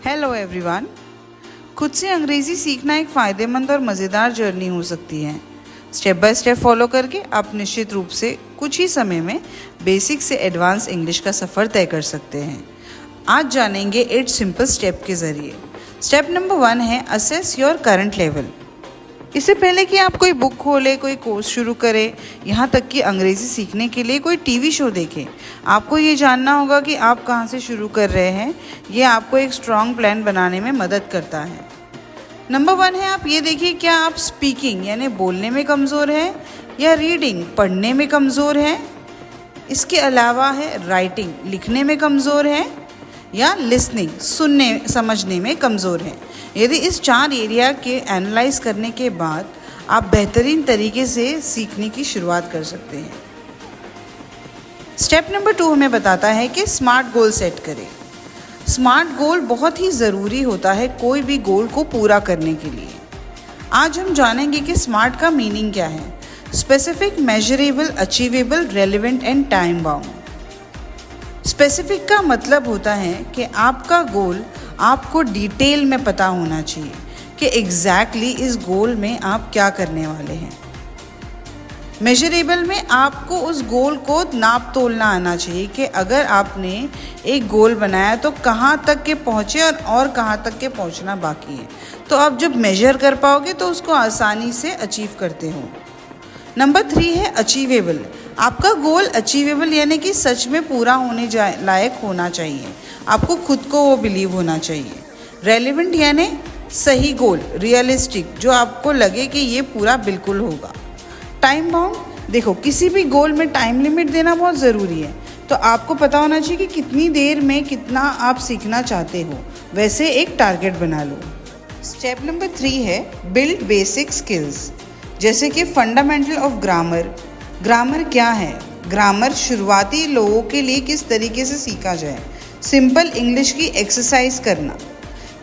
Hello everyone. खुद से अंग्रेज़ी सीखना एक फ़ायदेमंद और मज़ेदार जर्नी हो सकती है। स्टेप बाय स्टेप फॉलो करके आप निश्चित रूप से कुछ ही समय में बेसिक से एडवांस इंग्लिश का सफ़र तय कर सकते हैं। आज जानेंगे 8 सिंपल स्टेप के ज़रिए। स्टेप नंबर 1 है असेस योर करंट लेवल। इससे पहले कि आप कोई बुक खोलें, कोई कोर्स शुरू करें, यहाँ तक कि अंग्रेज़ी सीखने के लिए कोई टीवी शो देखें, आपको ये जानना होगा कि आप कहाँ से शुरू कर रहे हैं। ये आपको एक स्ट्रॉन्ग प्लान बनाने में मदद करता है। नंबर 1 है आप ये देखिए, क्या आप स्पीकिंग यानी बोलने में कमज़ोर हैं या रीडिंग पढ़ने में कमज़ोर हैं। इसके अलावा है राइटिंग लिखने में कमज़ोर हैं या लिसनिंग सुनने समझने में कमज़ोर हैं। यदि इस 4 एरिया के एनालाइज करने के बाद आप बेहतरीन तरीके से सीखने की शुरुआत कर सकते हैं। स्टेप नंबर 2 हमें बताता है कि स्मार्ट गोल सेट करें। स्मार्ट गोल बहुत ही ज़रूरी होता है कोई भी गोल को पूरा करने के लिए। आज हम जानेंगे कि स्मार्ट का मीनिंग क्या है। Specific, measurable, achievable, relevant and time bound. Specific का मतलब होता है कि आपका गोल आपको डिटेल में पता होना चाहिए कि एग्जैक्टली इस गोल में आप क्या करने वाले हैं। मेजरेबल में आपको उस गोल को नाप तोलना आना चाहिए कि अगर आपने एक गोल बनाया तो कहाँ तक के पहुँचे और कहाँ तक के पहुँचना बाकी है। तो आप जब मेजर कर पाओगे तो उसको आसानी से अचीव करते हो। नंबर 3 है अचीवेबल। आपका गोल अचीवेबल यानी कि सच में पूरा होने लायक होना चाहिए। आपको खुद को वो बिलीव होना चाहिए। रेलेवेंट यानी सही गोल, रियलिस्टिक, जो आपको लगे कि ये पूरा बिल्कुल होगा। टाइम बाउंड, देखो किसी भी गोल में टाइम लिमिट देना बहुत ज़रूरी है। तो आपको पता होना चाहिए कि कितनी देर में कितना आप सीखना चाहते हो, वैसे एक टारगेट बना लो। स्टेप नंबर 3 है बिल्ड बेसिक स्किल्स, जैसे कि फंडामेंटल ऑफ ग्रामर। ग्रामर क्या है? ग्रामर शुरुआती लोगों के लिए किस तरीके से सीखा जाए, सिंपल इंग्लिश की एक्सरसाइज करना,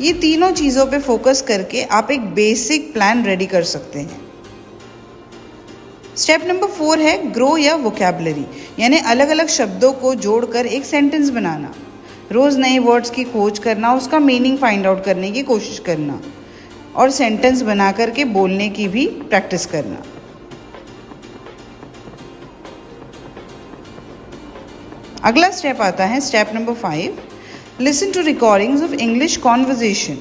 ये तीनों चीज़ों पे फोकस करके आप एक बेसिक प्लान रेडी कर सकते हैं। स्टेप नंबर 4 है ग्रो या वोकैबुलरी, यानी अलग अलग शब्दों को जोड़कर एक सेंटेंस बनाना। रोज़ नए वर्ड्स की खोज करना, उसका मीनिंग फाइंड आउट करने की कोशिश करना और सेंटेंस बना करके बोलने की भी प्रैक्टिस करना। अगला स्टेप आता है step number 5, listen to recordings of English conversation,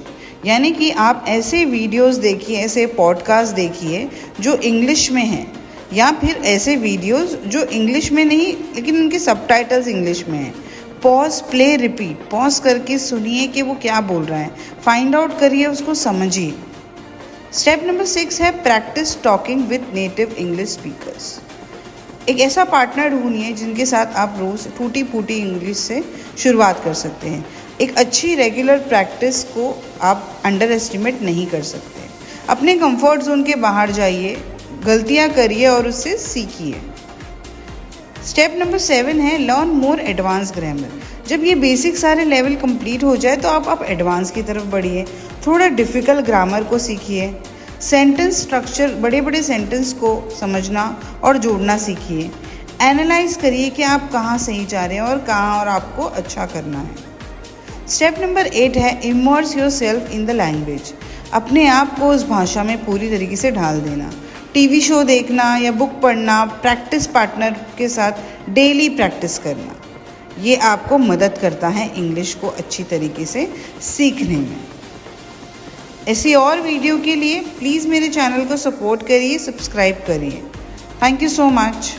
यानी कि आप ऐसे वीडियोस देखिए, ऐसे पॉडकास्ट देखिए जो इंग्लिश में हैं, या फिर ऐसे वीडियोस जो इंग्लिश में नहीं लेकिन उनके सबटाइटल्स इंग्लिश में हैं। पॉज, प्ले, रिपीट, पॉज करके सुनिए कि वो क्या बोल रहा है, फाइंड आउट करिए, उसको समझिए। स्टेप नंबर 6 है practice talking with native English speakers. एक ऐसा पार्टनर ढूंढिए जिनके साथ आप रोज़ टूटी फूटी इंग्लिश से शुरुआत कर सकते हैं। एक अच्छी रेगुलर प्रैक्टिस को आप अंडर एस्टिमेट नहीं कर सकते। अपने कंफर्ट जोन के बाहर जाइए, गलतियां करिए और उससे सीखिए। स्टेप नंबर 7 है लर्न मोर एडवांस ग्रामर। जब ये बेसिक सारे लेवल कंप्लीट हो जाए तो आप एडवांस की तरफ बढ़िए, थोड़ा डिफ़िकल्ट ग्रामर को सीखिए। सेंटेंस स्ट्रक्चर, बड़े बड़े सेंटेंस को समझना और जोड़ना सीखिए। एनालाइज करिए कि आप कहाँ सही जा रहे हैं और कहाँ और आपको अच्छा करना है। स्टेप नंबर 8 है immerse yourself in the language. अपने आप को उस भाषा में पूरी तरीके से ढाल देना। टीवी शो देखना या बुक पढ़ना, प्रैक्टिस पार्टनर के साथ डेली प्रैक्टिस करना, ये आपको मदद करता है इंग्लिश को अच्छी तरीके से सीखने में। ऐसी और वीडियो के लिए प्लीज़ मेरे चैनल को सपोर्ट करिए, सब्सक्राइब करिए। Thank you so much.